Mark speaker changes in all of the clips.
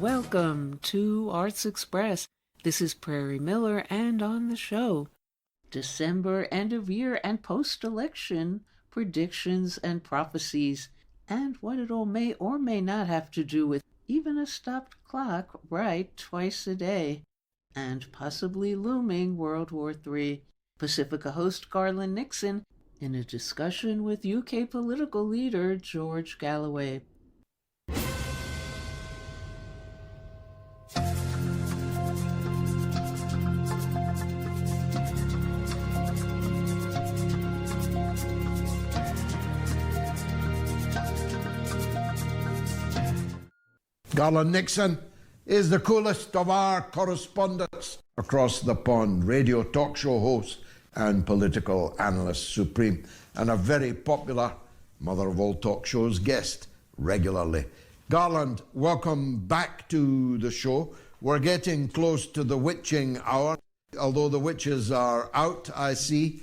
Speaker 1: Welcome to Arts Express. This is Prairie Miller, and on the show, December end of year and post-election predictions and prophecies, and what it all may or may not have to do with even a stopped clock right twice a day, and possibly looming World War III. Pacifica host Garland Nixon in a discussion with UK political leader George Galloway.
Speaker 2: Garland Nixon is the coolest of our correspondents across the pond, radio talk show host and political analyst supreme, and a very popular mother of all talk shows guest regularly. Garland, welcome back to the show. We're getting close to the witching hour, although the witches are out, I see.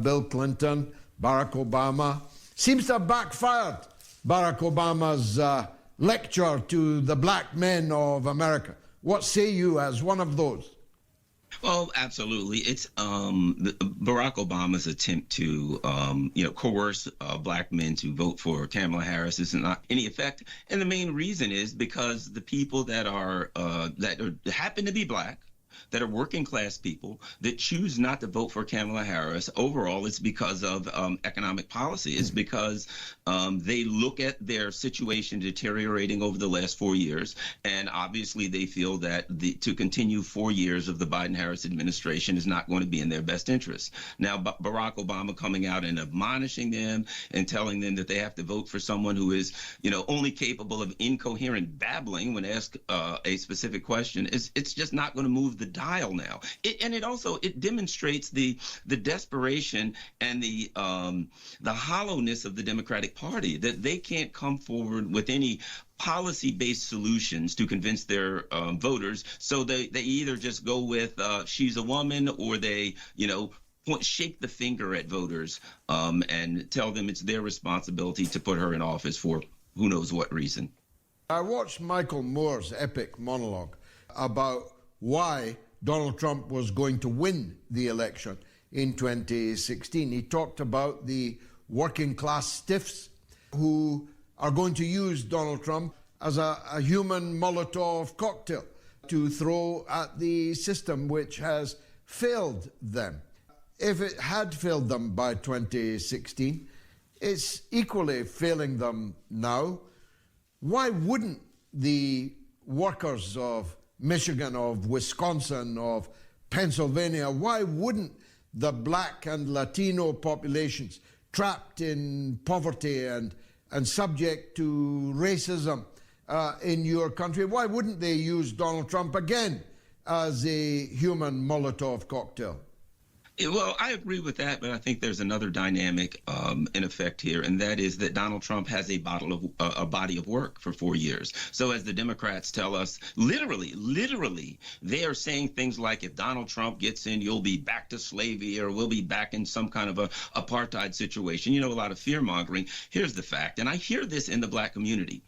Speaker 2: Bill Clinton, Barack Obama. Seems to have backfired, Barack Obama's lecture to the black men of America. What say you as one of those?
Speaker 3: Well, absolutely. It's Barack Obama's attempt to, coerce black men to vote for Kamala Harris is not any effect. And the main reason is because the people that happen to be black, that are working class people that choose not to vote for Kamala Harris, overall, it's because of economic policy. It's because they look at their situation deteriorating over the last 4 years, and obviously they feel that to continue 4 years of the Biden-Harris administration is not going to be in their best interest. Now, Barack Obama coming out and admonishing them and telling them that they have to vote for someone who is, only capable of incoherent babbling when asked a specific question, it's just not going to move the dial now. It demonstrates the desperation and the hollowness of the Democratic Party, that they can't come forward with any policy-based solutions to convince their voters. So they either just go with she's a woman, or they shake the finger at voters and tell them it's their responsibility to put her in office for who knows what reason.
Speaker 2: I watched Michael Moore's epic monologue about why Donald Trump was going to win the election in 2016. He talked about the working class stiffs who are going to use Donald Trump as a human Molotov cocktail to throw at the system which has failed them. If it had failed them by 2016, it's equally failing them now. Why wouldn't the workers of Michigan, of Wisconsin, of Pennsylvania, why wouldn't the black and Latino populations trapped in poverty and subject to racism in your country, why wouldn't they use Donald Trump again as a human Molotov cocktail?
Speaker 3: Well, I agree with that, but I think there's another dynamic in effect here, and that is that Donald Trump has a body of work for 4 years. So as the Democrats tell us, literally, they are saying things like, if Donald Trump gets in, you'll be back to slavery, or we'll be back in some kind of a apartheid situation. A lot of fear-mongering. Here's the fact, and I hear this in the black community.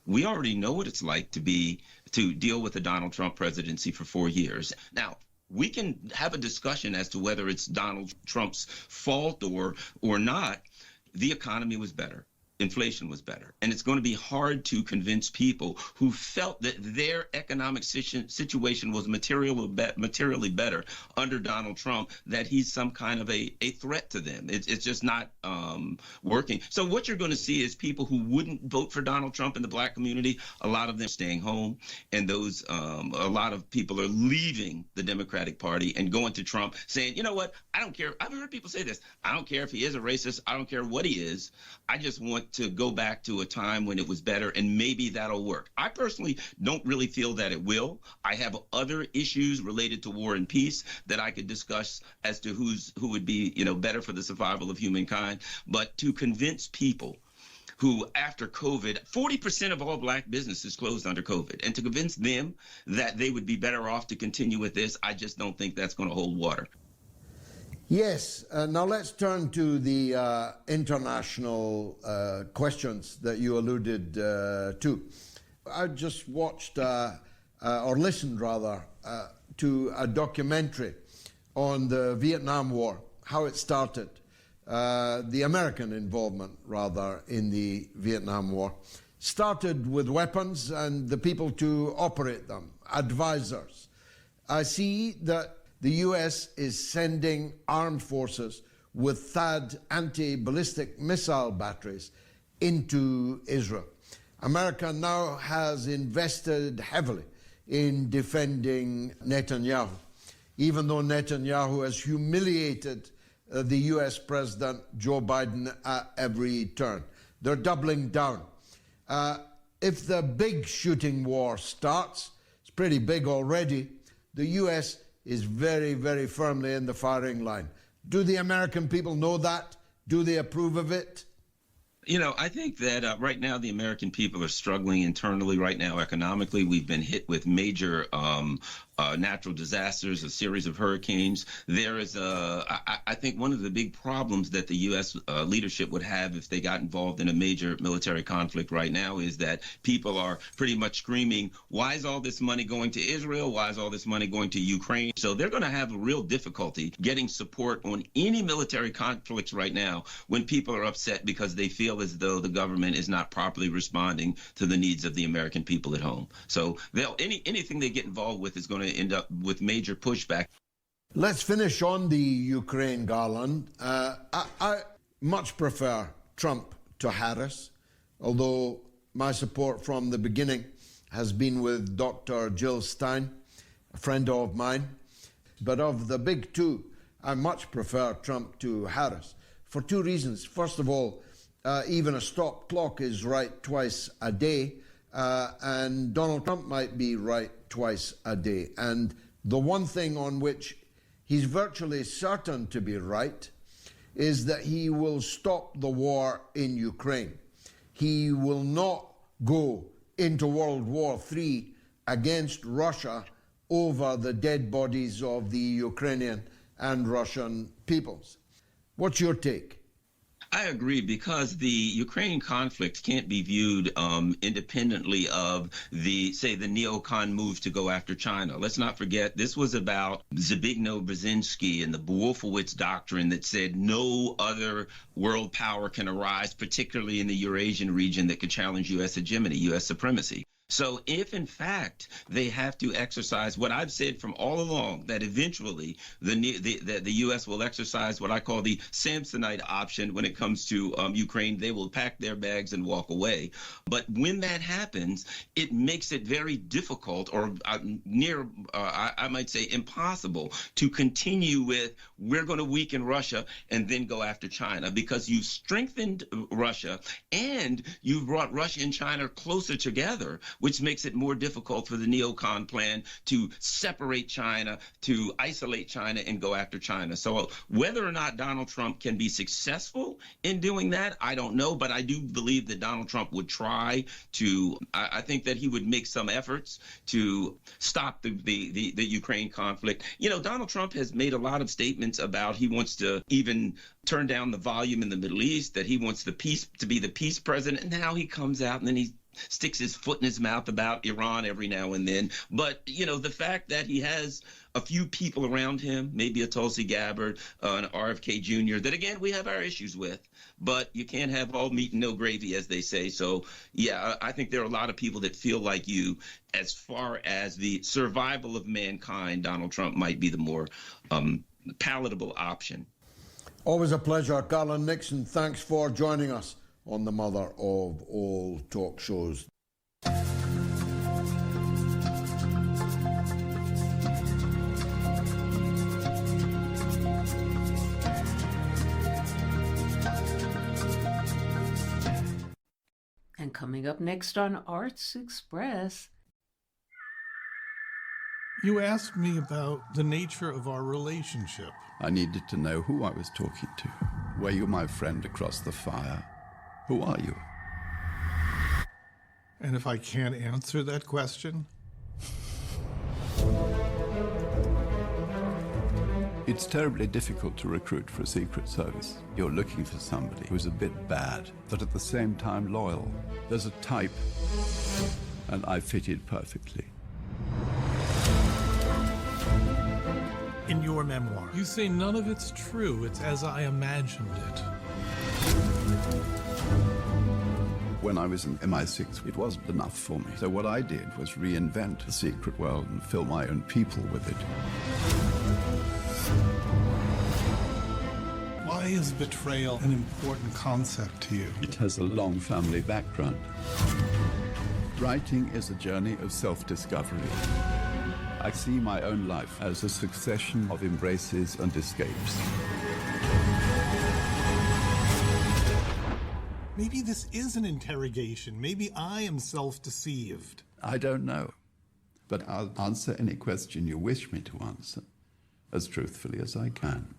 Speaker 3: We already know what it's like to deal with the Donald Trump presidency for 4 years. Now, we can have a discussion as to whether it's Donald Trump's fault or not. The economy was better. Inflation was better. And it's going to be hard to convince people who felt that their economic situation was materially better under Donald Trump that he's some kind of a threat to them. It's just not working. So what you're going to see is people who wouldn't vote for Donald Trump in the black community, a lot of them staying home. And those a lot of people are leaving the Democratic Party and going to Trump saying, you know what, I don't care. I've heard people say this. I don't care if he is a racist. I don't care what he is. I just want to go back to a time when it was better, and maybe that'll work. I personally don't really feel that it will. I have other issues related to war and peace that I could discuss as to who would be, better for the survival of humankind. But to convince people who, after COVID, 40% of all black businesses closed under COVID, and to convince them that they would be better off to continue with this, I just don't think that's going to hold water.
Speaker 2: Yes. Now let's turn to the international questions that you alluded to. I just watched, or listened rather, to a documentary on the Vietnam War, how it started, the American involvement rather in the Vietnam War. Started with weapons and the people to operate them, advisors. I see that the US is sending armed forces with THAAD anti-ballistic missile batteries into Israel. America now has invested heavily in defending Netanyahu, even though Netanyahu has humiliated the US President Joe Biden at every turn. They're doubling down. If the big shooting war starts, it's pretty big already, the US is very, very firmly in the firing line. Do the American people know that? Do they approve of it?
Speaker 3: You know, I think that right now the American people are struggling internally right now economically. We've been hit with major natural disasters, a series of hurricanes. There is I think one of the big problems that the U.S. Leadership would have if they got involved in a major military conflict right now is that people are pretty much screaming, why is all this money going to Israel? Why is all this money going to Ukraine? So they're going to have a real difficulty getting support on any military conflicts right now when people are upset because they feel as though the government is not properly responding to the needs of the American people at home. So anything they get involved with is going to end up with major pushback.
Speaker 2: Let's finish on the Ukraine, Garland. I much prefer Trump to Harris, although my support from the beginning has been with Dr. Jill Stein, a friend of mine. But of the big two, I much prefer Trump to Harris for two reasons. First of all, even a stop clock is right twice a day, and Donald Trump might be right twice a day. And the one thing on which he's virtually certain to be right is that he will stop the war in Ukraine. He will not go into World War III against Russia over the dead bodies of the Ukrainian and Russian peoples. What's your take?
Speaker 3: I agree, because the Ukraine conflict can't be viewed independently of the neocon move to go after China. Let's not forget, this was about Zbigniew Brzezinski and the Wolfowitz doctrine that said no other world power can arise, particularly in the Eurasian region, that could challenge U.S. hegemony, U.S. supremacy. So if, in fact, they have to exercise what I've said from all along, that eventually the U.S. will exercise what I call the Samsonite option when it comes to Ukraine, they will pack their bags and walk away. But when that happens, it makes it very difficult, or I might say impossible, to continue with we're going to weaken Russia and then go after China, because you've strengthened Russia and you've brought Russia and China closer together, which makes it more difficult for the neocon plan to separate China, to isolate China and go after China. So whether or not Donald Trump can be successful in doing that, I don't know, but I do believe that Donald Trump would try to, I think that he would make some efforts to stop the Ukraine conflict. You know, Donald Trump has made a lot of statements about he wants to even turn down the volume in the Middle East, that he wants the peace to be the peace president, and now he comes out and then he sticks his foot in his mouth about Iran every now and then. But, you know, the fact that he has a few people around him, maybe a Tulsi Gabbard, an RFK Jr., that, again, we have our issues with. But you can't have all meat and no gravy, as they say. So, yeah, I think there are a lot of people that feel like you. As far as the survival of mankind, Donald Trump might be the more palatable option.
Speaker 2: Always a pleasure. Garland Nixon, thanks for joining us on the mother of all talk shows.
Speaker 1: And coming up next on Arts Express.
Speaker 4: You asked me about the nature of our relationship.
Speaker 5: I needed to know who I was talking to. Were you my friend across the fire? Who are you?
Speaker 4: And if I can't answer that question?
Speaker 5: It's terribly difficult to recruit for a Secret Service. You're looking for somebody who's a bit bad, but at the same time loyal. There's a type and I fitted perfectly.
Speaker 4: In your memoir, you say none of it's true. It's as I imagined it.
Speaker 5: When I was in MI6, it wasn't enough for me. So what I did was reinvent the secret world and fill my own people with it.
Speaker 4: Why is betrayal an important concept to you?
Speaker 5: It has a long family background. Writing is a journey of self-discovery. I see my own life as a succession of embraces and escapes.
Speaker 4: Maybe this is an interrogation. Maybe I am self-deceived.
Speaker 5: I don't know, but I'll answer any question you wish me to answer as truthfully as I can.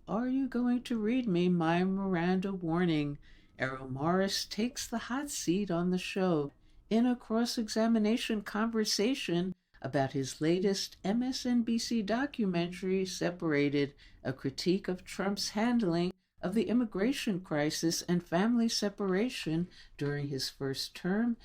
Speaker 1: Are you going to read me my Miranda warning? Errol Morris takes the hot seat on the show in a cross-examination conversation about his latest MSNBC documentary, Separated, a critique of Trump's handling of the immigration crisis and family separation during his first term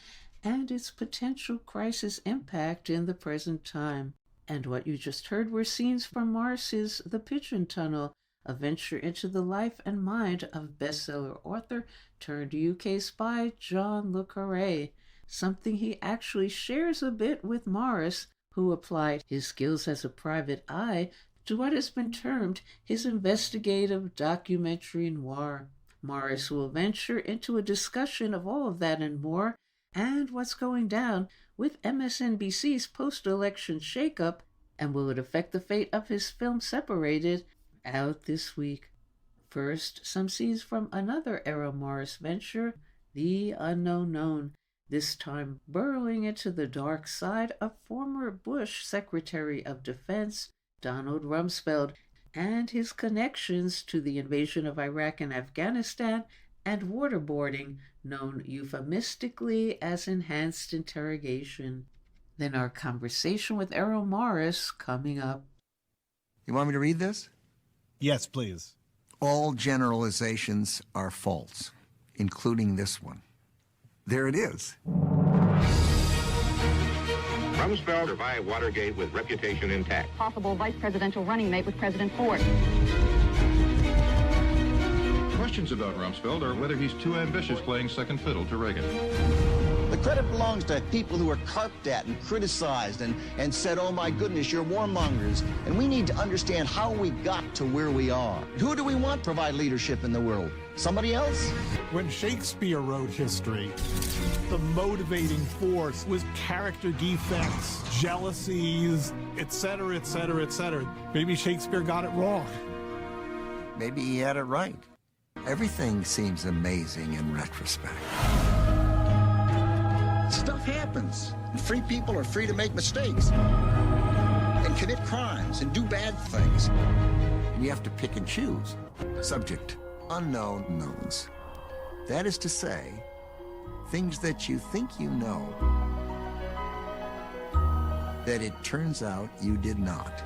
Speaker 1: and its potential crisis impact in the present time. And what you just heard were scenes from Morris's The Pigeon Tunnel, a venture into the life and mind of bestseller author turned UK spy John le Carré, something he actually shares a bit with Morris, who applied his skills as a private eye to what has been termed his investigative documentary noir. Morris will venture into a discussion of all of that and more, and what's going down with MSNBC's post-election shakeup, and will it affect the fate of his film Separated, out this week. First, some scenes from another Errol Morris venture, The Unknown Known, this time burrowing into the dark side of former Bush Secretary of Defense Donald Rumsfeld and his connections to the invasion of Iraq and Afghanistan and waterboarding, known euphemistically as enhanced interrogation. Then our conversation with Errol Morris coming up.
Speaker 6: You want me to read this?
Speaker 4: Yes, please.
Speaker 6: All generalizations are false, including this one. There it is.
Speaker 7: Rumsfeld survived Watergate with reputation intact.
Speaker 8: Possible vice presidential running mate with President Ford.
Speaker 9: Questions about Rumsfeld are whether he's too ambitious playing second fiddle to Reagan.
Speaker 10: The credit belongs to people who are carped at and criticized and said, oh my goodness, you're warmongers. And we need to understand how we got to where we are. Who do we want to provide leadership in the world? Somebody else?
Speaker 4: When Shakespeare wrote history, the motivating force was character defects, jealousies, etc., etc., etc. Maybe Shakespeare got it wrong.
Speaker 6: Maybe he had it right. Everything seems amazing in retrospect.
Speaker 10: Stuff happens. And free people are free to make mistakes and commit crimes and do bad things.
Speaker 6: And you have to pick and choose. Subject, unknown knowns. That is to say, things that you think you know, that it turns out you did not.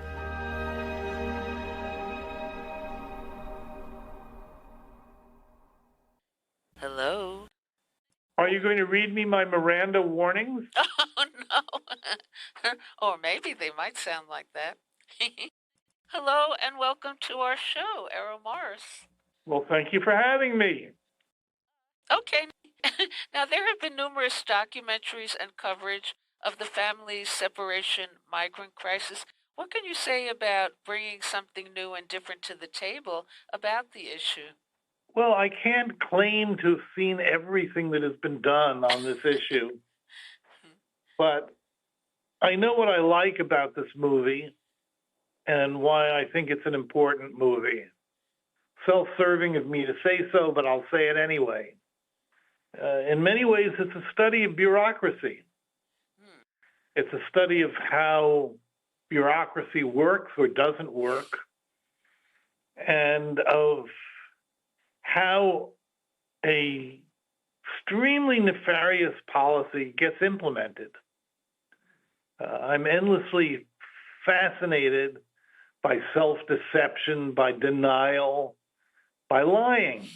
Speaker 1: Hello?
Speaker 11: Are you going to read me my Miranda warnings?
Speaker 1: Oh, no. Or maybe they might sound like that. Hello, and welcome to our show, Errol Morris.
Speaker 11: Well, thank you for having me.
Speaker 1: Okay. Now, there have been numerous documentaries and coverage of the family separation migrant crisis. What can you say about bringing something new and different to the table about the issue?
Speaker 11: Well, I can't claim to have seen everything that has been done on this issue, but I know what I like about this movie and why I think it's an important movie. Self-serving of me to say so, but I'll say it anyway. In many ways, it's a study of bureaucracy. It's a study of how bureaucracy works or doesn't work, and of how a extremely nefarious policy gets implemented. I'm endlessly fascinated by self-deception, by denial, by lying.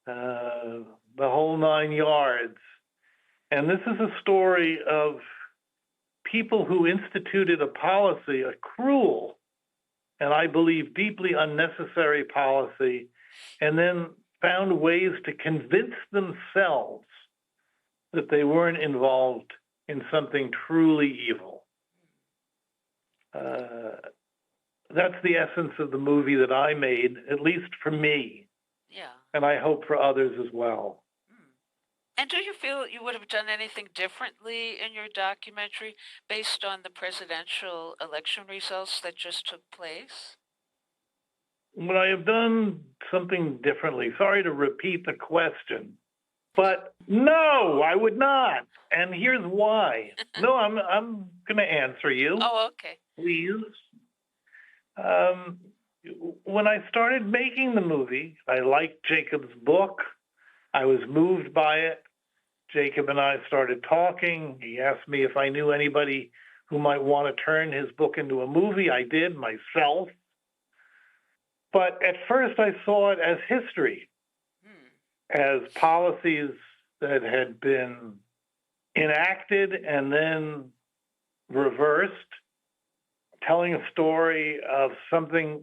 Speaker 11: the whole 9 yards. And this is a story of people who instituted a policy, a cruel and I believe deeply unnecessary policy, and then found ways to convince themselves that they weren't involved in something truly evil. That's the essence of the movie that I made, at least for me.
Speaker 1: Yeah.
Speaker 11: And I hope for others as well.
Speaker 1: And do you feel you would have done anything differently in your documentary based on the presidential election results that just took place?
Speaker 11: Would I have done something differently? Sorry to repeat the question, but no, I would not. And here's why. No, I'm going to answer you.
Speaker 1: Oh, okay.
Speaker 11: Please. When I started making the movie, I liked Jacob's book. I was moved by it. Jacob and I started talking. He asked me if I knew anybody who might want to turn his book into a movie. I did myself. But at first I saw it as history, as policies that had been enacted and then reversed, telling a story of something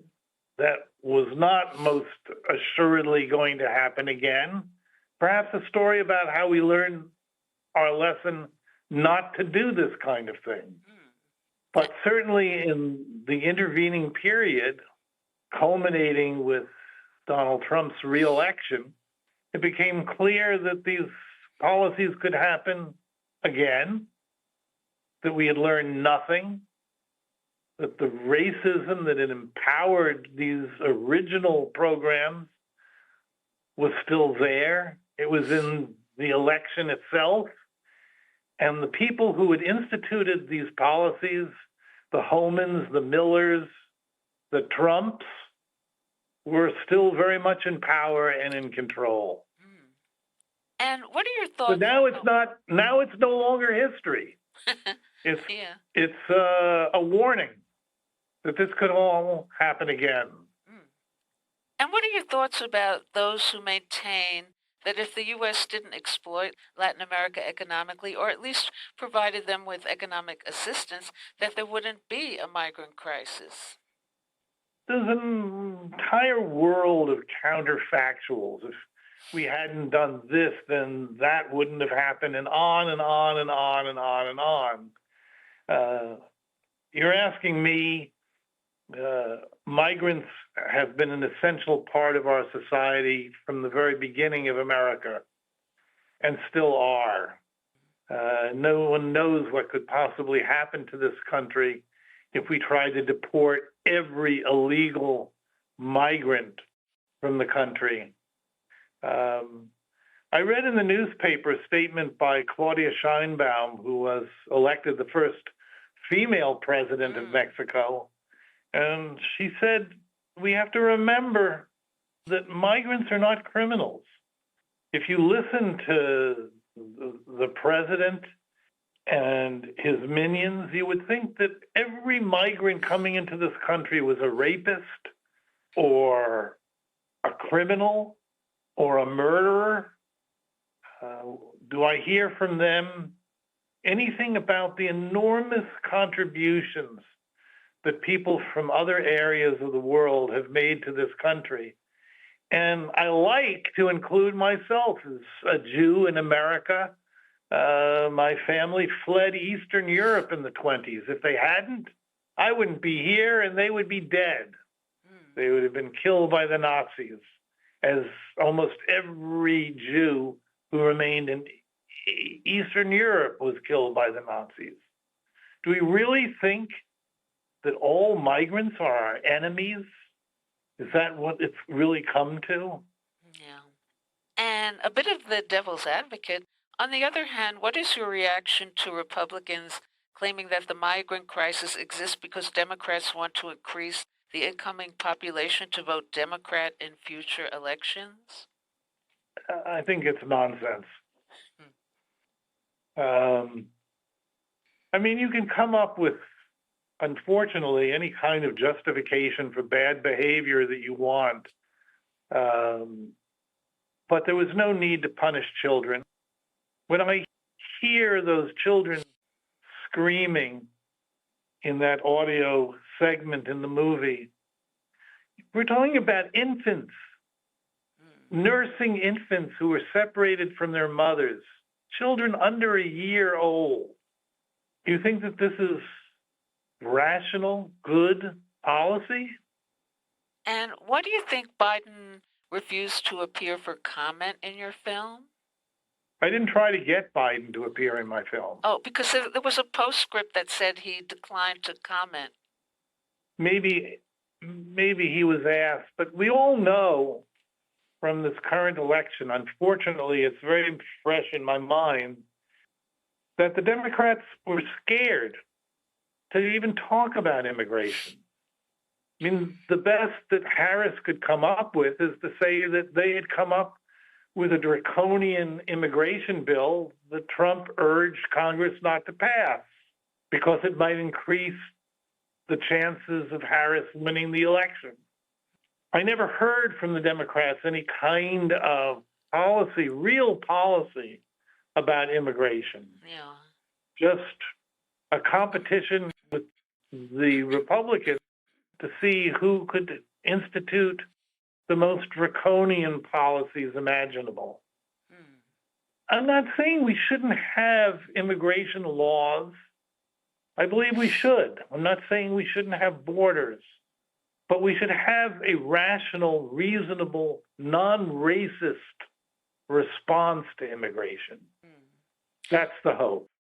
Speaker 11: that was not most assuredly going to happen again. Perhaps a story about how we learn our lesson not to do this kind of thing. But certainly in the intervening period, culminating with Donald Trump's reelection, it became clear that these policies could happen again, that we had learned nothing, that the racism that had empowered these original programs was still there. It was in the election itself. And the people who had instituted these policies, the Homans, the Millers, the Trumps, were still very much in power and in control.
Speaker 1: And what are your thoughts?
Speaker 11: But now it's not. Now it's no longer history. It's a warning that this could all happen again.
Speaker 1: And what are your thoughts about those who maintain that if the U.S. didn't exploit Latin America economically, or at least provided them with economic assistance, that there wouldn't be a migrant crisis?
Speaker 11: There's an entire world of counterfactuals. If we hadn't done this, then that wouldn't have happened, and on and on and on and on and on. You're asking me, migrants have been an essential part of our society from the very beginning of America, and still are. No one knows what could possibly happen to this country if we tried to deport every illegal migrant from the country. I read in the newspaper a statement by Claudia Sheinbaum, who was elected the first female president of Mexico, and she said, we have to remember that migrants are not criminals. If you listen to the president and his minions, you would think that every migrant coming into this country was a rapist or a criminal or a murderer. Do I hear from them anything about the enormous contributions that people from other areas of the world have made to this country? And I like to include myself as a Jew in America. My family fled Eastern Europe in the 1920s. If they hadn't, I wouldn't be here and they would be dead. They would have been killed by the Nazis, as almost every Jew who remained in Eastern Europe was killed by the Nazis. Do we really think that all migrants are our enemies? Is that what it's really come to?
Speaker 1: Yeah. And a bit of the devil's advocate. On the other hand, what is your reaction to Republicans claiming that the migrant crisis exists because Democrats want to increase the incoming population to vote Democrat in future elections?
Speaker 11: I think it's nonsense. I mean, you can come up with, unfortunately, any kind of justification for bad behavior that you want. but there was no need to punish children. When I hear those children screaming in that audio segment in the movie, we're talking about infants, nursing infants who were separated from their mothers, children under a year old. Do you think that this is rational, good policy?
Speaker 1: And why do you think Biden refused to appear for comment in your film?
Speaker 11: I didn't try to get Biden to appear in my film.
Speaker 1: Oh, because there was a postscript that said he declined to comment.
Speaker 11: Maybe he was asked, but we all know from this current election, unfortunately, it's very fresh in my mind, that the Democrats were scared to even talk about immigration. I mean, the best that Harris could come up with is to say that they had come up with a draconian immigration bill that Trump urged Congress not to pass because it might increase the chances of Harris winning the election. I never heard from the Democrats any kind of policy, real policy about immigration.
Speaker 1: Yeah.
Speaker 11: Just a competition with the Republicans to see who could institute the most draconian policies imaginable. I'm not saying we shouldn't have immigration laws. I believe we should. I'm not saying we shouldn't have borders, but we should have a rational, reasonable, non-racist response to immigration. That's the hope.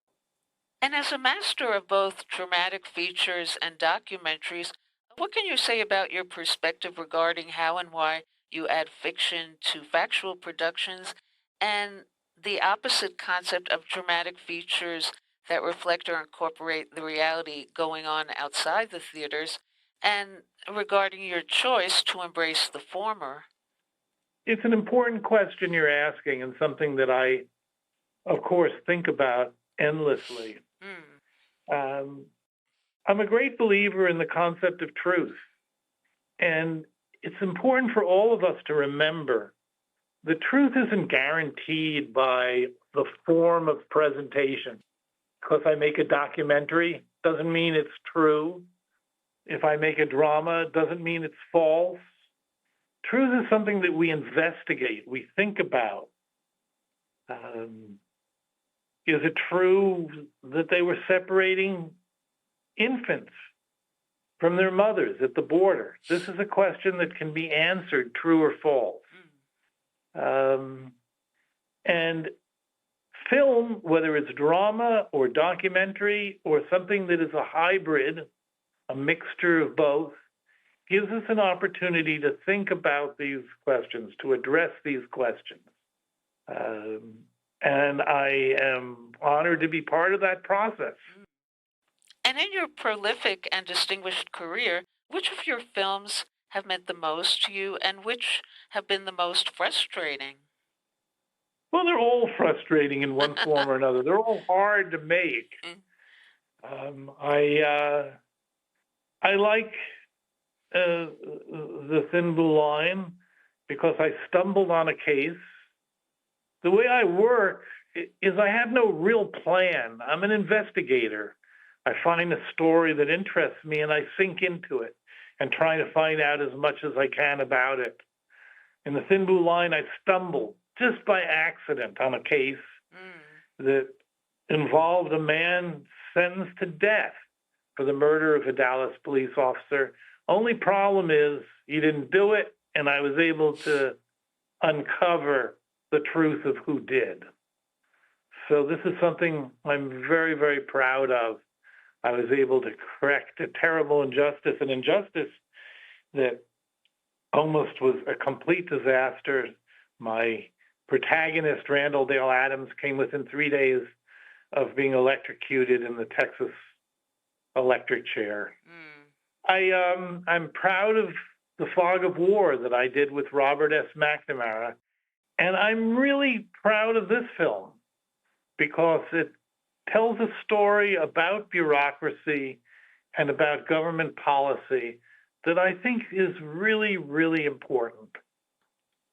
Speaker 1: And as a master of both dramatic features and documentaries, what can you say about your perspective regarding how and why you add fiction to factual productions and the opposite concept of dramatic features that reflect or incorporate the reality going on outside the theaters, and regarding your choice to embrace the former?
Speaker 11: It's an important question you're asking, and something that I, of course, think about endlessly. I'm a great believer in the concept of truth. And it's important for all of us to remember the truth isn't guaranteed by the form of presentation. Because I make a documentary doesn't mean it's true. If I make a drama, it doesn't mean it's false. Truth is something that we investigate, we think about. Is it true that they were separating infants from their mothers at the border? This is a question that can be answered true or false. And film, whether it's drama or documentary or something that is a hybrid, a mixture of both, gives us an opportunity to think about these questions, to address these questions. And I am honored to be part of that process.
Speaker 1: And in your prolific and distinguished career, which of your films have meant the most to you and which have been the most frustrating?
Speaker 11: Well, they're all frustrating in one form or another. They're all hard to make. I like The Thin Blue Line because I stumbled on a case. The way I work is I have no real plan. I'm an investigator. I find a story that interests me and I sink into it and try to find out as much as I can about it. In The Thin Blue Line, I stumbled just by accident on a case that involved a man sentenced to death for the murder of a Dallas police officer. Only problem is he didn't do it, and I was able to uncover the truth of who did. So this is something I'm very, very proud of. I was able to correct a terrible injustice, an injustice that almost was a complete disaster. My protagonist, Randall Dale Adams, came within 3 days of being electrocuted in the Texas electric chair. I'm proud of The Fog of War that I did with Robert S. McNamara. And I'm really proud of this film because it tells a story about bureaucracy and about government policy that I think is really, really important.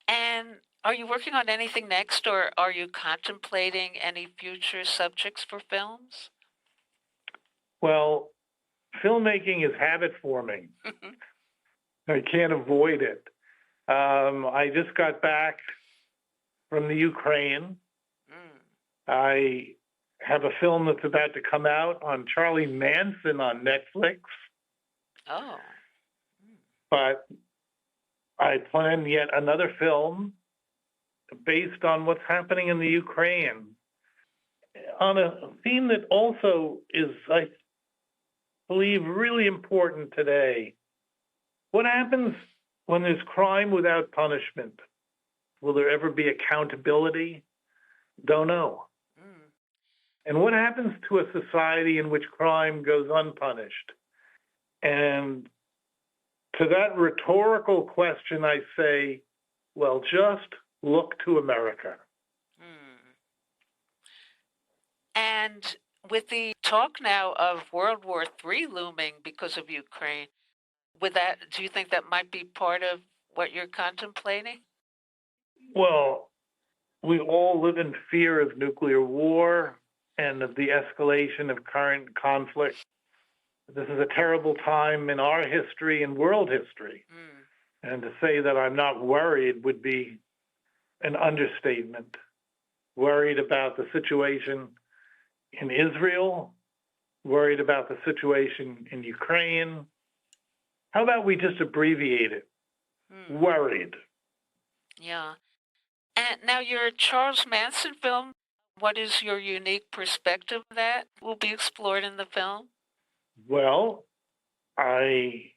Speaker 1: And Are you working on anything next, or are you contemplating any future subjects for films?
Speaker 11: Well, filmmaking is habit forming. I can't avoid it. I just got back from the Ukraine. I have a film that's about to come out on Charlie Manson on Netflix.
Speaker 1: Oh.
Speaker 11: But I plan yet another film based on what's happening in the Ukraine on a theme that also is, I believe, really important today. What happens when there's crime without punishment? Will there ever be accountability? Don't know. And what happens to a society in which crime goes unpunished? And to that rhetorical question, I say, well, just look to America.
Speaker 1: And with the talk now of World War III looming because of Ukraine, do you think that might be part of what you're contemplating?
Speaker 11: Well, we all live in fear of nuclear war and of the escalation of current conflict. This is a terrible time in our history and world history. And to say that I'm not worried would be an understatement. Worried about the situation in Israel, worried about the situation in Ukraine. How about we just abbreviate it? Worried.
Speaker 1: Yeah. And now your Charles Manson film, what is your unique perspective that will be explored in the film?
Speaker 11: Well, I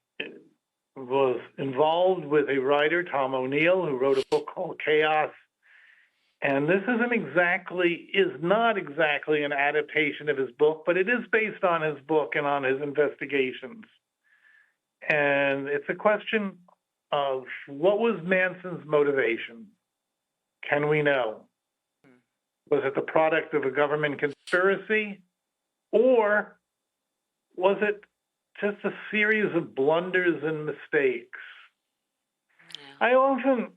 Speaker 11: was involved with a writer, Tom O'Neill, who wrote a book called Chaos. And this is not exactly an adaptation of his book, but it is based on his book and on his investigations. And it's a question of what was Manson's motivation? Can we know? Was it the product of a government conspiracy? Or was it just a series of blunders and mistakes? I often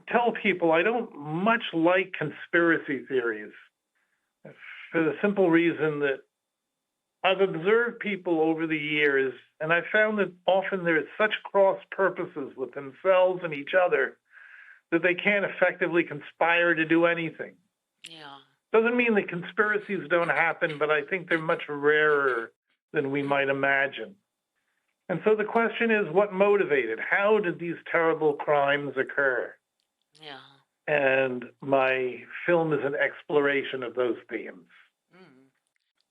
Speaker 11: tell people I don't much like conspiracy theories for the simple reason that I've observed people over the years, and I've found that often there is such cross purposes with themselves and each other that they can't effectively conspire to do anything.
Speaker 1: Yeah.
Speaker 11: Doesn't mean that conspiracies don't happen, but I think they're much rarer than we might imagine. And so the question is, what motivated? How did these terrible crimes occur?
Speaker 1: Yeah.
Speaker 11: And my film is an exploration of those themes.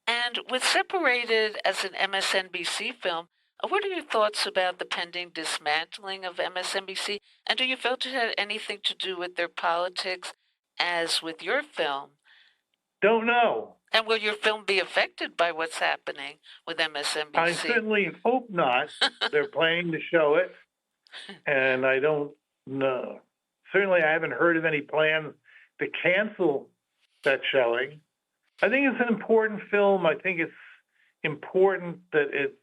Speaker 1: And with Separated as an MSNBC film, what are your thoughts about the pending dismantling of MSNBC? And do you feel it had anything to do with their politics as with your film?
Speaker 11: Don't know.
Speaker 1: And will your film be affected by what's happening with MSNBC?
Speaker 11: I certainly hope not. They're planning to show it, and I don't know. Certainly, I haven't heard of any plans to cancel that showing. I think it's an important film. I think it's important that it's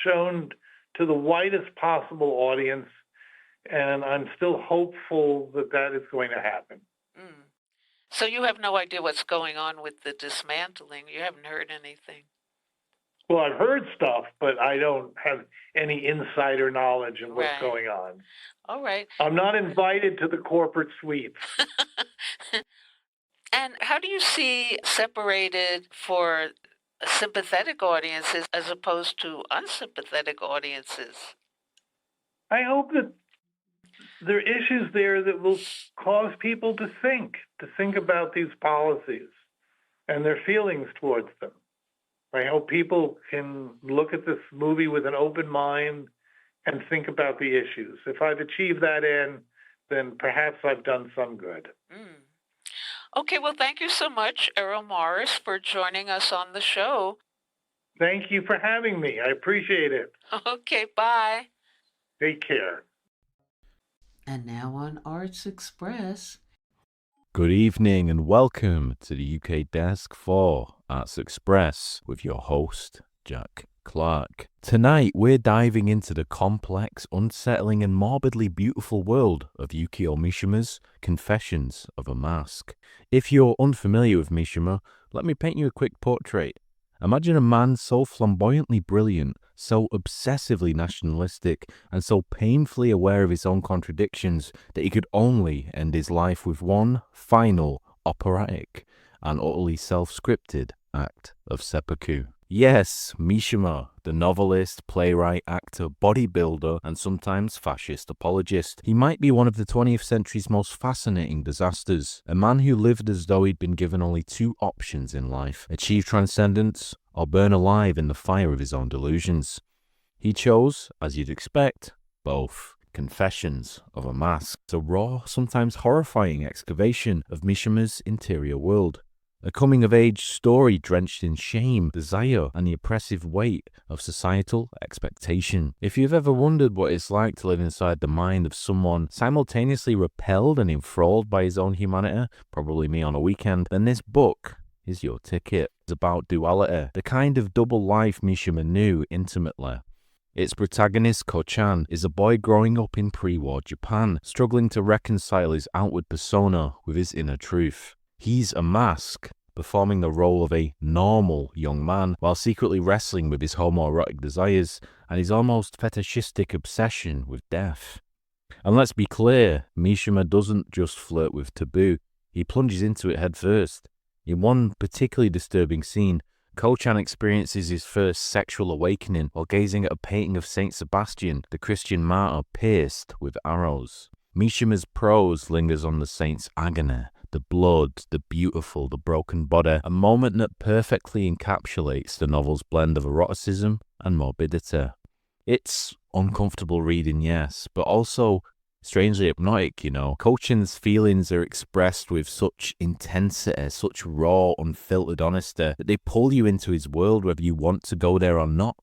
Speaker 11: shown to the widest possible audience, and I'm still hopeful that that is going to happen.
Speaker 1: So you have no idea what's going on with the dismantling? You haven't heard anything?
Speaker 11: Well, I've heard stuff, but I don't have any insider knowledge of what's going on.
Speaker 1: All right.
Speaker 11: I'm not invited to the corporate suites.
Speaker 1: And how do you see Separated for sympathetic audiences as opposed to unsympathetic audiences?
Speaker 11: I hope that there are issues there that will cause people to think about these policies and their feelings towards them. I hope people can look at this movie with an open mind and think about the issues. If I've achieved that end, then perhaps I've done some good.
Speaker 1: Okay, well, thank you so much, Errol Morris, for joining us on the show.
Speaker 11: Thank you for having me. I appreciate it.
Speaker 1: Okay, bye.
Speaker 11: Take care.
Speaker 1: And now on Arts Express.
Speaker 12: Good evening and welcome to the UK Desk for Arts Express with your host, Jack Clark. Tonight, we're diving into the complex, unsettling, and morbidly beautiful world of Yukio Mishima's Confessions of a Mask. If you're unfamiliar with Mishima, let me paint you a quick portrait. Imagine a man so flamboyantly brilliant, so obsessively nationalistic, and so painfully aware of his own contradictions that he could only end his life with one final, operatic, and utterly self-scripted act of seppuku. Yes, Mishima, the novelist, playwright, actor, bodybuilder, and sometimes fascist apologist. He might be one of the 20th century's most fascinating disasters. A man who lived as though he'd been given only two options in life: achieve transcendence or burn alive in the fire of his own delusions. He chose, as you'd expect, both. Confessions of a Mask, a raw, sometimes horrifying excavation of Mishima's interior world. A coming-of-age story drenched in shame, desire, and the oppressive weight of societal expectation. If you've ever wondered what it's like to live inside the mind of someone simultaneously repelled and enthralled by his own humanity, probably me on a weekend, then this book is your ticket. It's about duality, the kind of double life Mishima knew intimately. Its protagonist, Ko-chan, is a boy growing up in pre-war Japan, struggling to reconcile his outward persona with his inner truth. He's a mask, performing the role of a normal young man while secretly wrestling with his homoerotic desires and his almost fetishistic obsession with death. And let's be clear, Mishima doesn't just flirt with taboo, he plunges into it headfirst. In one particularly disturbing scene, Ko-chan experiences his first sexual awakening while gazing at a painting of Saint Sebastian, the Christian martyr pierced with arrows. Mishima's prose lingers on the saint's agony, the blood, the beautiful, the broken body, a moment that perfectly encapsulates the novel's blend of eroticism and morbidity. It's uncomfortable reading, yes, but also strangely hypnotic, you know. Ko-chan's feelings are expressed with such intensity, such raw, unfiltered honesty, that they pull you into his world whether you want to go there or not.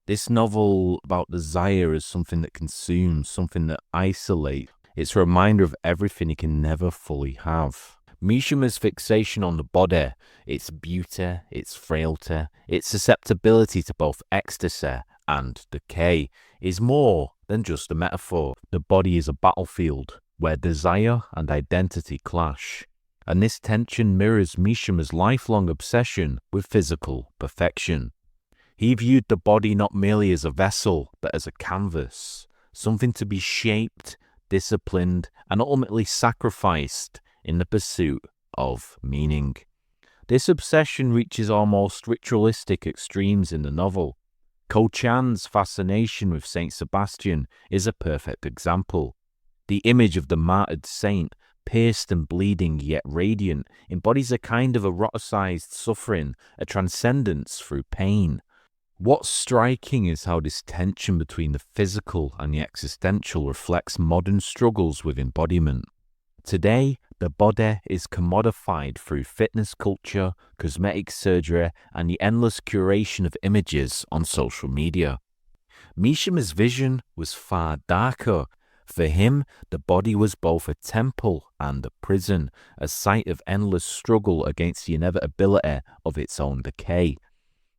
Speaker 12: This novel about desire is something that consumes, something that isolates. It's a reminder of everything he can never fully have. Mishima's fixation on the body, its beauty, its frailty, its susceptibility to both ecstasy and decay, is more than just a metaphor. The body is a battlefield where desire and identity clash. And this tension mirrors Mishima's lifelong obsession with physical perfection. He viewed the body not merely as a vessel, but as a canvas, something to be shaped, disciplined, and ultimately sacrificed in the pursuit of meaning. This obsession reaches almost ritualistic extremes in the novel. Ko-chan's fascination with Saint Sebastian is a perfect example. The image of the martyred saint, pierced and bleeding yet radiant, embodies a kind of eroticized suffering, a transcendence through pain. What's striking is how this tension between the physical and the existential reflects modern struggles with embodiment. Today, the body is commodified through fitness culture, cosmetic surgery, and the endless curation of images on social media. Mishima's vision was far darker. For him, the body was both a temple and a prison, a site of endless struggle against the inevitability of its own decay.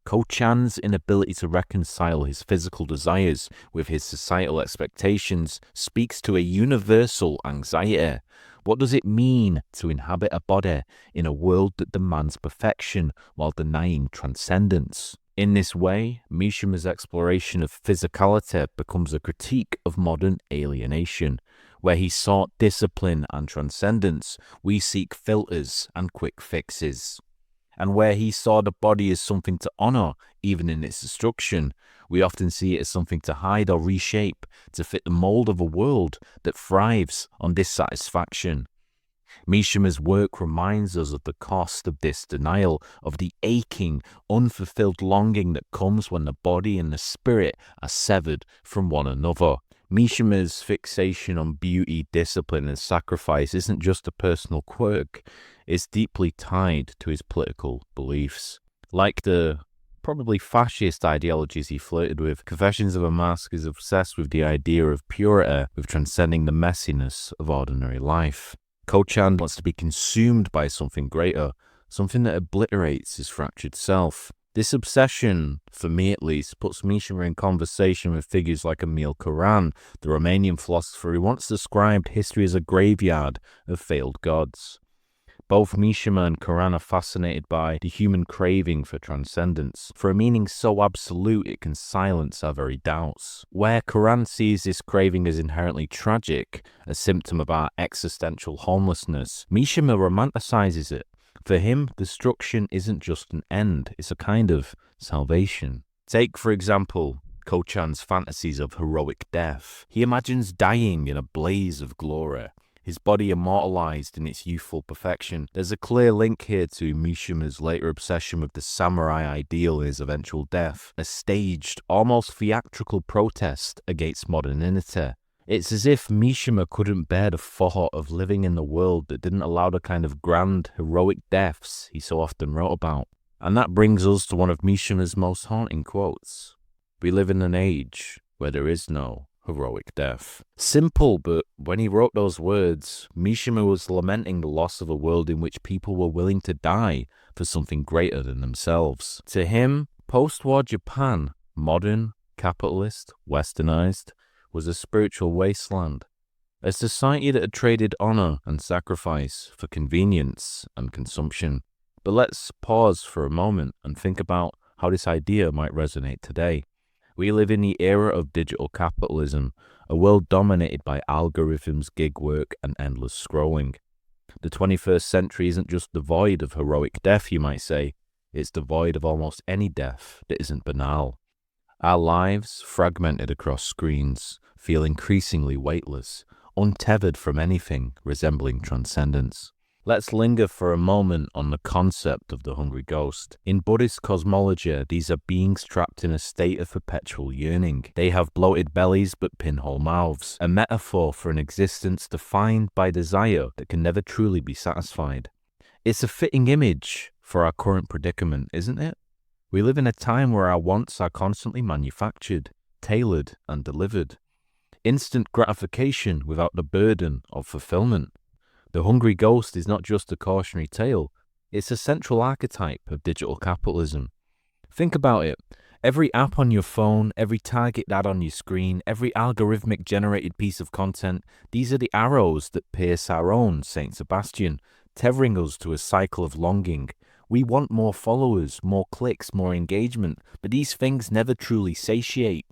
Speaker 12: Ko-chan's inability to reconcile his physical desires with his societal expectations speaks to a universal anxiety. What does it mean to inhabit a body in a world that demands perfection while denying transcendence? In this way, Mishima's exploration of physicality becomes a critique of modern alienation. Where he sought discipline and transcendence, we seek filters and quick fixes. And where he saw the body as something to honor, even in its destruction, we often see it as something to hide or reshape to fit the mold of a world that thrives on dissatisfaction. Mishima's work reminds us of the cost of this denial, of the aching, unfulfilled longing that comes when the body and the spirit are severed from one another. Mishima's fixation on beauty, discipline, and sacrifice isn't just a personal quirk, it's deeply tied to his political beliefs. Like the probably fascist ideologies he flirted with, Confessions of a Mask is obsessed with the idea of purity, with transcending the messiness of ordinary life. Ko-chan wants to be consumed by something greater, something that obliterates his fractured self. This obsession, for me at least, puts Mishima in conversation with figures like Emil Cioran, the Romanian philosopher who once described history as a graveyard of failed gods. Both Mishima and Cioran are fascinated by the human craving for transcendence, for a meaning so absolute it can silence our very doubts. Where Cioran sees this craving as inherently tragic, a symptom of our existential homelessness, Mishima romanticizes it. For him, destruction isn't just an end, it's a kind of salvation. Take, for example, Cioran's fantasies of heroic death. He imagines dying in a blaze of glory, his body immortalized in its youthful perfection. There's a clear link here to Mishima's later obsession with the samurai ideal in his eventual death, a staged, almost theatrical protest against modernity. It's as if Mishima couldn't bear the thought of living in a world that didn't allow the kind of grand, heroic deaths he so often wrote about. And that brings us to one of Mishima's most haunting quotes. "We live in an age where there is no heroic death." Simple, but when he wrote those words, Mishima was lamenting the loss of a world in which people were willing to die for something greater than themselves. To him, post-war Japan, modern, capitalist, westernized, was a spiritual wasteland, a society that had traded honor and sacrifice for convenience and consumption. But let's pause for a moment and think about how this idea might resonate today. We live in the era of digital capitalism, a world dominated by algorithms, gig work, and endless scrolling. The 21st century isn't just devoid of heroic death, you might say, it's devoid of almost any death that isn't banal. Our lives, fragmented across screens, feel increasingly weightless, untethered from anything resembling transcendence. Let's linger for a moment on the concept of the hungry ghost. In Buddhist cosmology, these are beings trapped in a state of perpetual yearning. They have bloated bellies but pinhole mouths, a metaphor for an existence defined by desire that can never truly be satisfied. It's a fitting image for our current predicament, isn't it? We live in a time where our wants are constantly manufactured, tailored, and delivered. Instant gratification without the burden of fulfillment. The hungry ghost is not just a cautionary tale, it's a central archetype of digital capitalism. Think about it. Every app on your phone, every target ad on your screen, every algorithmic generated piece of content, these are the arrows that pierce our own Saint Sebastian, tethering us to a cycle of longing. We want more followers, more clicks, more engagement, but these things never truly satiate.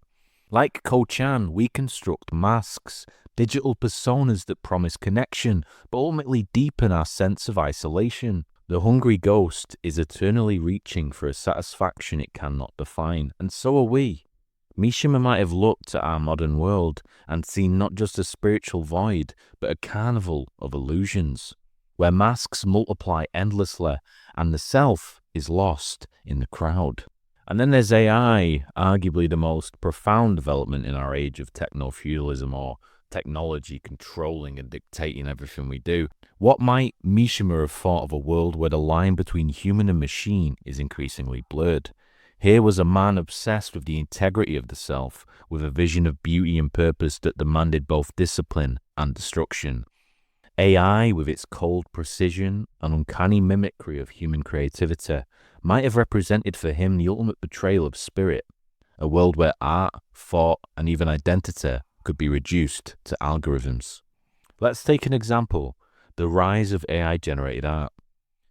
Speaker 12: Like Cioran, we construct masks, digital personas that promise connection, but ultimately deepen our sense of isolation. The hungry ghost is eternally reaching for a satisfaction it cannot define, and so are we. Mishima might have looked at our modern world and seen not just a spiritual void, but a carnival of illusions, where masks multiply endlessly and the self is lost in the crowd. And then there's AI, arguably the most profound development in our age of techno-feudalism, or technology controlling and dictating everything we do. What might Mishima have thought of a world where the line between human and machine is increasingly blurred? Here was a man obsessed with the integrity of the self, with a vision of beauty and purpose that demanded both discipline and destruction. AI, with its cold precision and uncanny mimicry of human creativity, might have represented for him the ultimate betrayal of spirit, a world where art, thought, and even identity could be reduced to algorithms. Let's take an example, the rise of AI-generated art.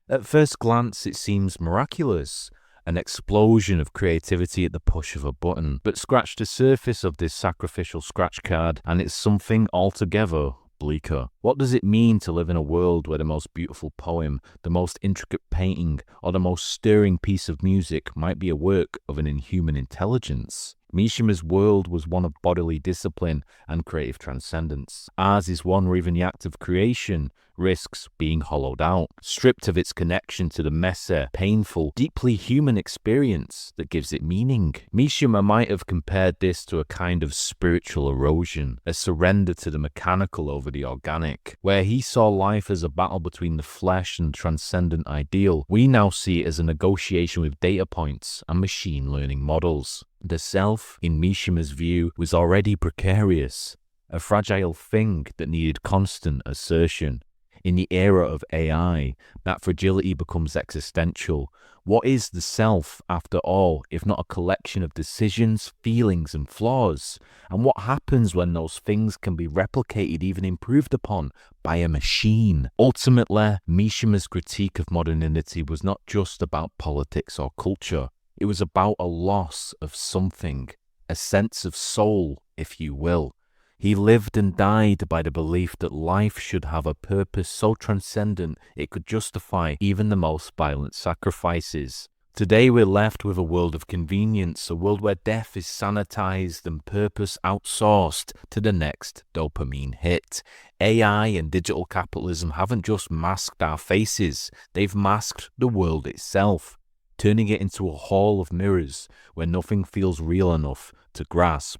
Speaker 12: At first glance, it seems miraculous, an explosion of creativity at the push of a button, but scratch the surface of this sacrificial scratch card and it's something altogether bleaker. What does it mean to live in a world where the most beautiful poem, the most intricate painting, or the most stirring piece of music might be a work of an inhuman intelligence? Mishima's world was one of bodily discipline and creative transcendence. Ours is one where even the act of creation risks being hollowed out, stripped of its connection to the messy, painful, deeply human experience that gives it meaning. Mishima might have compared this to a kind of spiritual erosion, a surrender to the mechanical over the organic. Where he saw life as a battle between the flesh and transcendent ideal, we now see it as a negotiation with data points and machine learning models. The self, in Mishima's view, was already precarious, a fragile thing that needed constant assertion. In the era of AI, that fragility becomes existential. What is the self, after all, if not a collection of decisions, feelings, and flaws? And what happens when those things can be replicated, even improved upon, by a machine? Ultimately, Mishima's critique of modernity was not just about politics or culture. It was about a loss of something, a sense of soul, if you will. He lived and died by the belief that life should have a purpose so transcendent it could justify even the most violent sacrifices. Today we're left with a world of convenience, a world where death is sanitized and purpose outsourced to the next dopamine hit. AI and digital capitalism haven't just masked our faces, they've masked the world itself, turning it into a hall of mirrors where nothing feels real enough to grasp.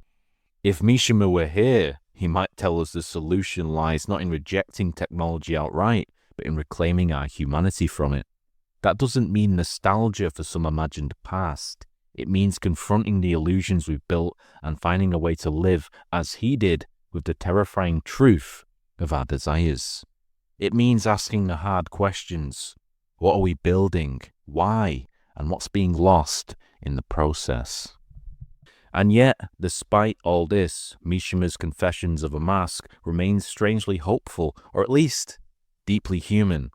Speaker 12: If Mishima were here, he might tell us the solution lies not in rejecting technology outright, but in reclaiming our humanity from it. That doesn't mean nostalgia for some imagined past. It means confronting the illusions we've built and finding a way to live, as he did, with the terrifying truth of our desires. It means asking the hard questions. What are we building? Why? And what's being lost in the process? And yet, despite all this, Mishima's Confessions of a Mask remains strangely hopeful, or at least deeply human.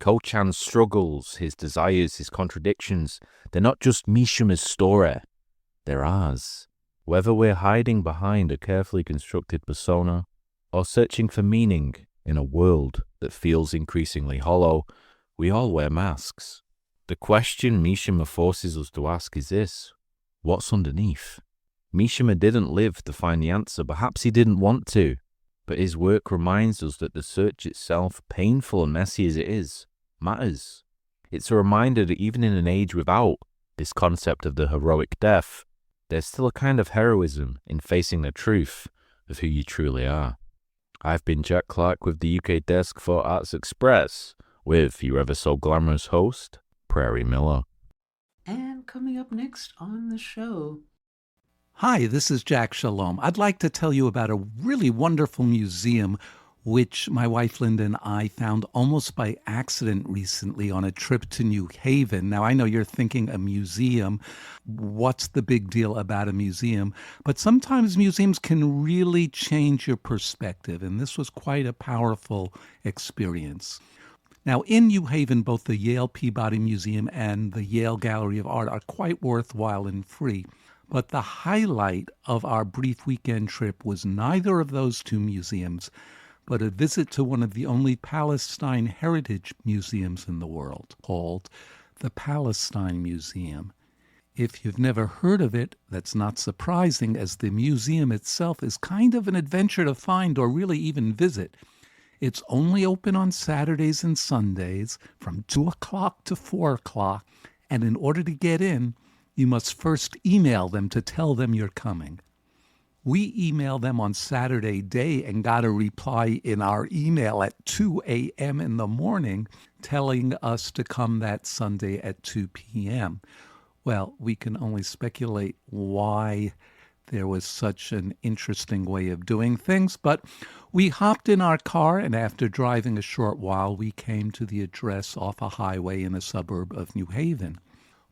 Speaker 12: Ko-chan's struggles, his desires, his contradictions, they're not just Mishima's story, they're ours. Whether we're hiding behind a carefully constructed persona, or searching for meaning in a world that feels increasingly hollow, we all wear masks. The question Mishima forces us to ask is this: what's underneath? Mishima didn't live to find the answer, perhaps he didn't want to, but his work reminds us that the search itself, painful and messy as it is, matters. It's a reminder that even in an age without this concept of the heroic death, there's still a kind of heroism in facing the truth of who you truly are. I've been Jack Clark with the UK Desk for Arts Express, with your ever so glamorous host, Prairie Miller.
Speaker 1: And coming up next on the show...
Speaker 13: Hi, this is Jack Shalom. I'd like to tell you about a really wonderful museum which my wife Linda and I found almost by accident recently on a trip to New Haven. Now, I know you're thinking a museum. What's the big deal about a museum? But sometimes museums can really change your perspective, and this was quite a powerful experience. Now, in New Haven, both the Yale Peabody Museum and the Yale Gallery of Art are quite worthwhile and free. But the highlight of our brief weekend trip was neither of those two museums, but a visit to one of the only Palestine heritage museums in the world, called the Palestine Museum. If you've never heard of it, that's not surprising, as the museum itself is kind of an adventure to find or really even visit. It's only open on Saturdays and Sundays from 2 o'clock to 4 o'clock, and in order to get in, you must first email them to tell them you're coming. We emailed them on Saturday day and got a reply in our email at 2 a.m. in the morning telling us to come that Sunday at 2 p.m. Well, we can only speculate why there was such an interesting way of doing things, but we hopped in our car, and after driving a short while, we came to the address off a highway in a suburb of New Haven.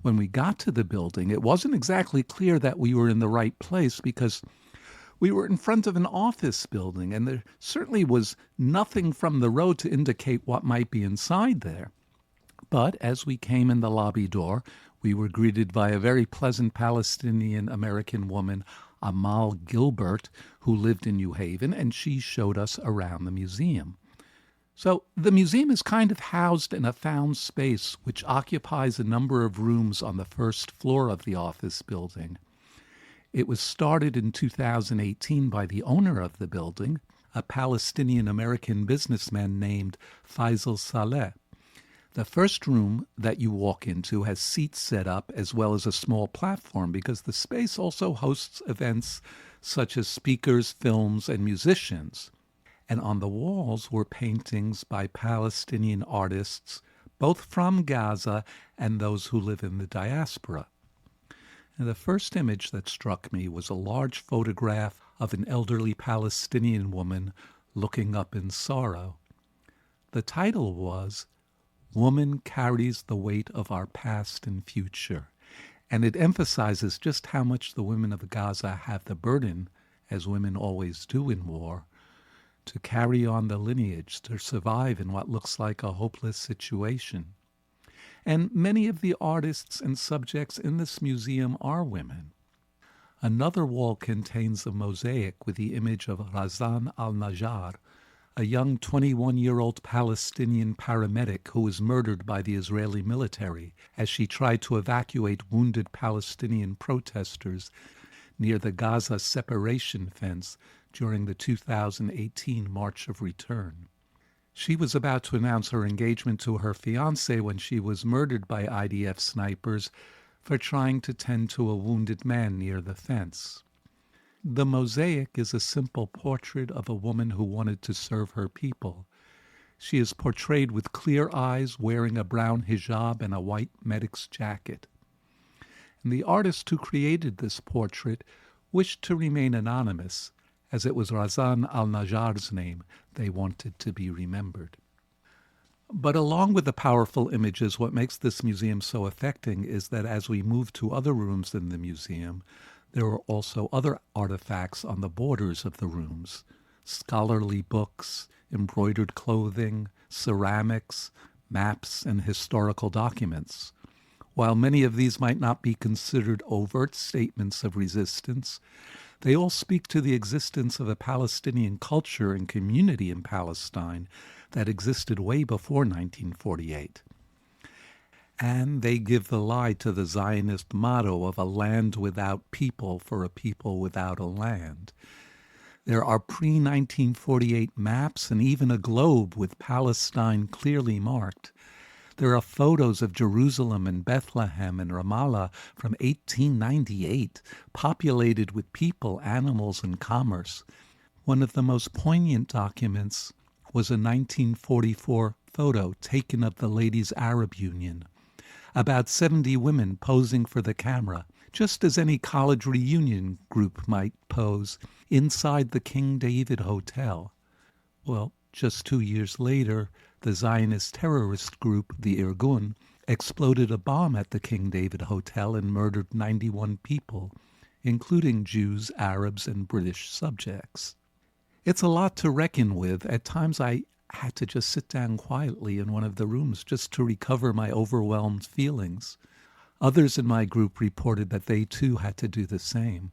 Speaker 13: When we got to the building, it wasn't exactly clear that we were in the right place because we were in front of an office building, and there certainly was nothing from the road to indicate what might be inside there. But as we came in the lobby door, we were greeted by a very pleasant Palestinian-American woman, Amal Gilbert, who lived in New Haven, and she showed us around the museum. So the museum is kind of housed in a found space which occupies a number of rooms on the first floor of the office building. It was started in 2018 by the owner of the building, a Palestinian-American businessman named Faisal Saleh. The first room that you walk into has seats set up as well as a small platform because the space also hosts events such as speakers, films, and musicians. And on the walls were paintings by Palestinian artists, both from Gaza and those who live in the diaspora. And the first image that struck me was a large photograph of an elderly Palestinian woman looking up in sorrow. The title was Woman Carries the Weight of Our Past and Future, and it emphasizes just how much the women of Gaza have the burden, as women always do in war, to carry on the lineage, to survive in what looks like a hopeless situation. And many of the artists and subjects in this museum are women. Another wall contains a mosaic with the image of Razan al-Najjar, a young 21-year-old Palestinian paramedic who was murdered by the Israeli military as she tried to evacuate wounded Palestinian protesters near the Gaza separation fence during the 2018 March of Return. She was about to announce her engagement to her fiancé when she was murdered by IDF snipers for trying to tend to a wounded man near the fence. The mosaic is a simple portrait of a woman who wanted to serve her people. She is portrayed with clear eyes, wearing a brown hijab and a white medic's jacket. And the artist who created this portrait wished to remain anonymous, as it was Razan al-Najjar's name they wanted to be remembered. But along with the powerful images, what makes this museum so affecting is that as we move to other rooms in the museum, there are also other artifacts on the borders of the rooms: scholarly books, embroidered clothing, ceramics, maps, and historical documents. While many of these might not be considered overt statements of resistance, they all speak to the existence of a Palestinian culture and community in Palestine that existed way before 1948. And they give the lie to the Zionist motto of a land without people for a people without a land. There are pre-1948 maps and even a globe with Palestine clearly marked. There are photos of Jerusalem and Bethlehem and Ramallah from 1898, populated with people, animals, and commerce. One of the most poignant documents was a 1944 photo taken of the Ladies' Arab Union. About 70 women posing for the camera, just as any college reunion group might pose, inside the King David Hotel. Well, just 2 years later, the Zionist terrorist group, the Irgun, exploded a bomb at the King David Hotel and murdered 91 people, including Jews, Arabs, and British subjects. It's a lot to reckon with. At times I had to just sit down quietly in one of the rooms just to recover my overwhelmed feelings. Others in my group reported that they too had to do the same.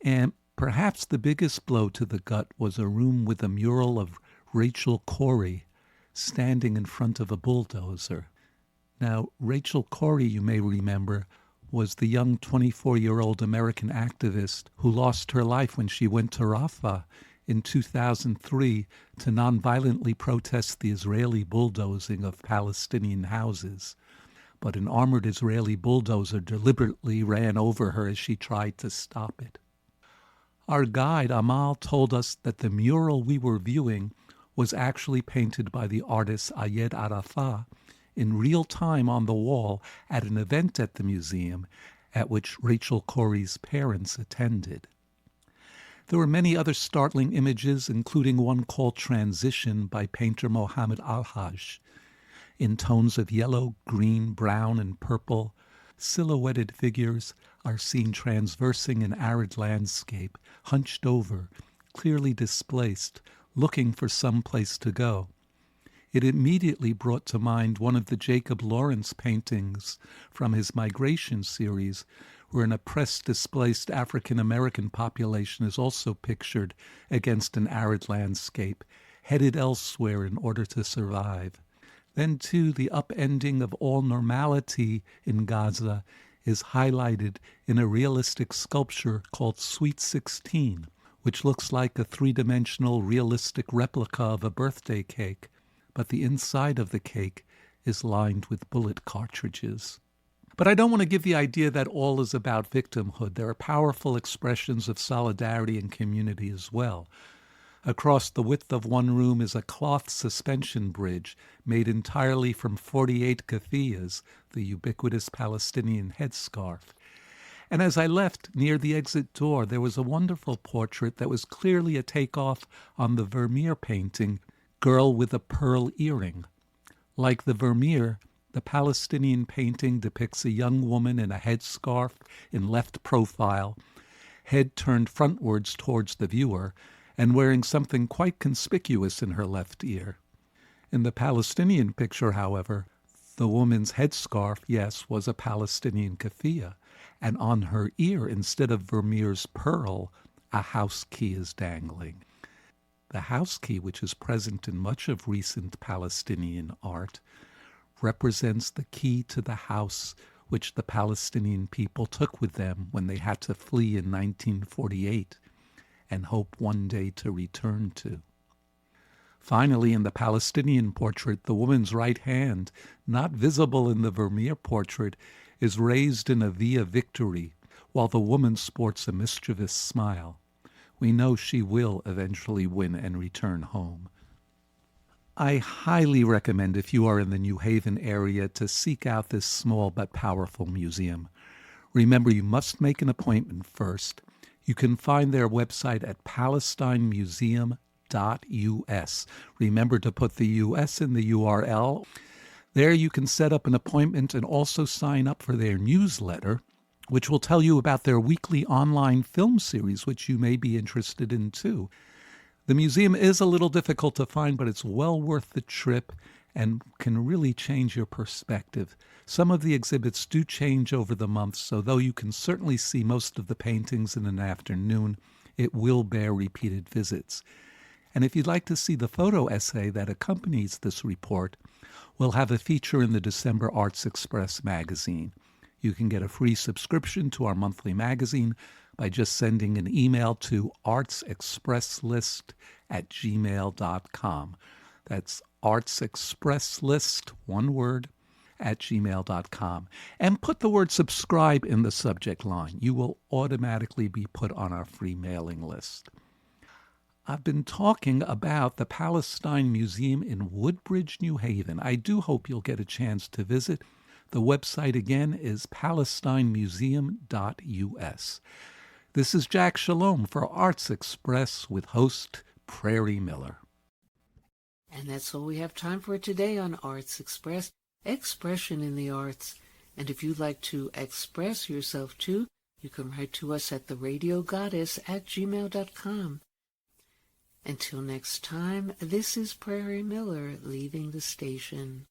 Speaker 13: And perhaps the biggest blow to the gut was a room with a mural of Rachel Corrie standing in front of a bulldozer. Now, Rachel Corrie, you may remember, was the young 24-year-old American activist who lost her life when she went to Rafah in 2003 to nonviolently protest the Israeli bulldozing of Palestinian houses. But an armored Israeli bulldozer deliberately ran over her as she tried to stop it. Our guide, Amal, told us that the mural we were viewing was actually painted by the artist Ayed Arafat in real time on the wall at an event at the museum at which Rachel Corrie's parents attended. There were many other startling images, including one called Transition by painter Mohammed Al-Hajj. In tones of yellow, green, brown, and purple, silhouetted figures are seen transversing an arid landscape, hunched over, clearly displaced, looking for some place to go. It immediately brought to mind one of the Jacob Lawrence paintings from his Migration series, where an oppressed, displaced African-American population is also pictured against an arid landscape, headed elsewhere in order to survive. Then, too, the upending of all normality in Gaza is highlighted in a realistic sculpture called Sweet 16, which looks like a three-dimensional realistic replica of a birthday cake, but the inside of the cake is lined with bullet cartridges. But I don't want to give the idea that all is about victimhood. There are powerful expressions of solidarity and community as well. Across the width of one room is a cloth suspension bridge made entirely from 48 keffiyehs, the ubiquitous Palestinian headscarf. And as I left near the exit door, there was a wonderful portrait that was clearly a takeoff on the Vermeer painting Girl with a Pearl Earring. Like the Vermeer, the Palestinian painting depicts a young woman in a headscarf in left profile, head turned frontwards towards the viewer, and wearing something quite conspicuous in her left ear. In the Palestinian picture, however, the woman's headscarf, yes, was a Palestinian keffiyeh, and on her ear, instead of Vermeer's pearl, a house key is dangling. The house key, which is present in much of recent Palestinian art, represents the key to the house which the Palestinian people took with them when they had to flee in 1948 and hope one day to return to. Finally, in the Palestinian portrait, the woman's right hand, not visible in the Vermeer portrait, is raised in a via victory, while the woman sports a mischievous smile. We know she will eventually win and return home. I highly recommend, if you are in the New Haven area, to seek out this small but powerful museum. Remember, you must make an appointment first. You can find their website at palestinemuseum.us. Remember to put the US in the URL. There you can set up an appointment and also sign up for their newsletter, which will tell you about their weekly online film series, which you may be interested in too. The museum is a little difficult to find, but it's well worth the trip and can really change your perspective. Some of the exhibits do change over the months, so though you can certainly see most of the paintings in an afternoon, it will bear repeated visits. And if you'd like to see the photo essay that accompanies this report, we'll have a feature in the December Arts Express magazine. You can get a free subscription to our monthly magazine by just sending an email to artsexpresslist@gmail.com. That's artsexpresslist, one word, @gmail.com. And put the word subscribe in the subject line. You will automatically be put on our free mailing list. I've been talking about the Palestine Museum in Woodbridge, New Haven. I do hope you'll get a chance to visit. The website again is palestinemuseum.us. This is Jack Shalom for Arts Express with host Prairie Miller.
Speaker 1: And that's all we have time for today on Arts Express, expression in the arts. And if you'd like to express yourself too, you can write to us at theradiogoddess@gmail.com. Until next time, this is Prairie Miller leaving the station.